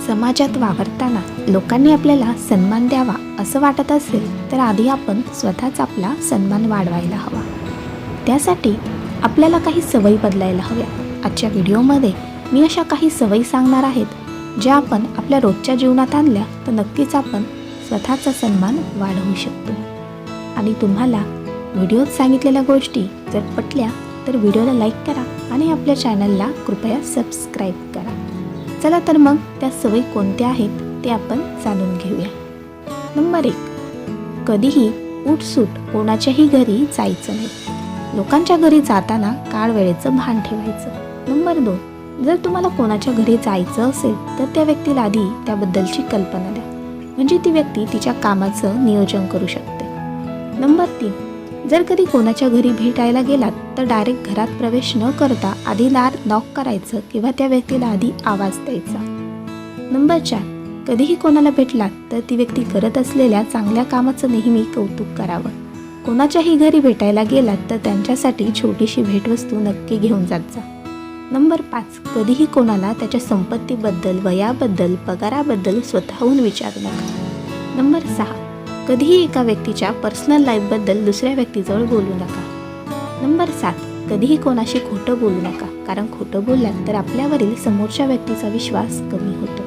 समाजात वावरताना लोकांनी आपल्याला सन्मान द्यावा असं वाटत असेल तर आधी आपण स्वतःच आपला सन्मान वाढवायला हवा। त्यासाठी आपल्याला काही सवयी बदलायला हव्या। आजच्या व्हिडिओमध्ये मी अशा काही सवयी सांगणार आहेत ज्या आपण आपल्या रोजच्या जीवनात आणल्या तर नक्कीच आपण स्वतःचा सन्मान वाढवू शकतो। आणि तुम्हाला व्हिडिओत सांगितलेल्या गोष्टी जर पटल्या तर व्हिडिओला लाईक करा आणि आपल्या चॅनलला कृपया सबस्क्राईब करा। चला तर मग त्या सवयी कोणत्या आहेत ते आपण जाणून घेऊया। नंबर 1, कधीही उठसूट कोणाच्याही घरी जायचं नाही। लोकांच्या घरी जाताना काळ वेळेचं भान ठेवायचं। नंबर 2, जर तुम्हाला कोणाच्या घरी जायचं असेल तर त्या व्यक्तीला आधी त्याबद्दलची कल्पना द्या, म्हणजे ती व्यक्ती तिच्या कामाचं नियोजन करू शकते। नंबर 3, जर कधी कोणाच्या घरी भेटायला गेलात तर डायरेक्ट घरात प्रवेश न करता आधी दार नॉक करायचं किंवा त्या व्यक्तीला आधी आवाज द्यायचा। नंबर 4, कधीही कोणाला भेटलात तर ती व्यक्ती करत असलेल्या चांगल्या कामाचं नेहमी कौतुक करावं। कोणाच्याही घरी भेटायला गेलात तर त्यांच्यासाठी छोटीशी भेटवस्तू नक्की घेऊन जात जा। नंबर 5, कधीही कोणाला त्याच्या संपत्तीबद्दल, वयाबद्दल, पगाराबद्दल स्वतःहून विचारू नका। नंबर 6, कधीही एका व्यक्तीच्या पर्सनल लाईफबद्दल दुसऱ्या व्यक्तीजवळ बोलू नका। नंबर 7, कधीही कोणाशी खोटं बोलू नका, कारण खोटं बोललात तर आपल्यावरील समोरच्या व्यक्तीचा विश्वास कमी होतो।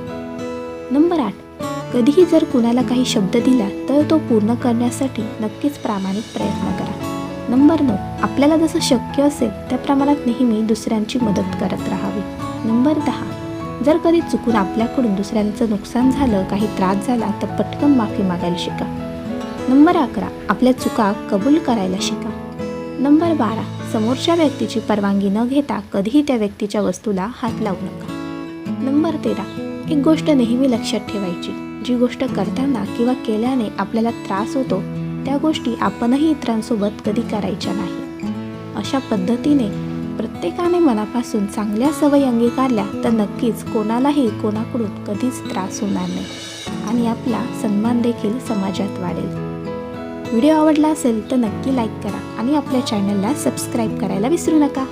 नंबर 8, कधीही जर कुणाला काही शब्द दिला तर तो पूर्ण करण्यासाठी नक्कीच प्रामाणिक प्रयत्न करा। नंबर 9, आपल्याला जसं शक्य असेल त्या प्रमाणात नेहमी दुसऱ्यांची मदत करत राहावी। नंबर 10, जर कधी चुकून आपल्याकडून दुसऱ्यांचं नुकसान झालं, काही त्रास झाला तर पटकन माफी मागायला शिका। नंबर 11, आपल्या चुका कबूल करायला शिका। नंबर 12, समोरच्या व्यक्तीची परवानगी न घेता कधीही त्या व्यक्तीच्या वस्तूला हात लावू नका। नंबर 13, एक गोष्ट नेहमी लक्षात ठेवायची, जी गोष्ट करताना किंवा केल्याने आपल्याला त्रास होतो त्या गोष्टी आपणही इतरांसोबत कधी करायच्या नाही। अशा पद्धतीने प्रत्येकाने मनापासून चांगल्या सवयी अंगीकारल्या तर नक्कीच कोणालाही कोणाकडून कधीच त्रास होणार नाही आणि आपला सन्मान देखील समाजात वाढेल। व्हिडिओ आवडला असेल तर नक्की लाईक करा आणि आपल्या चॅनलला सबस्क्राईब करायला विसरू नका।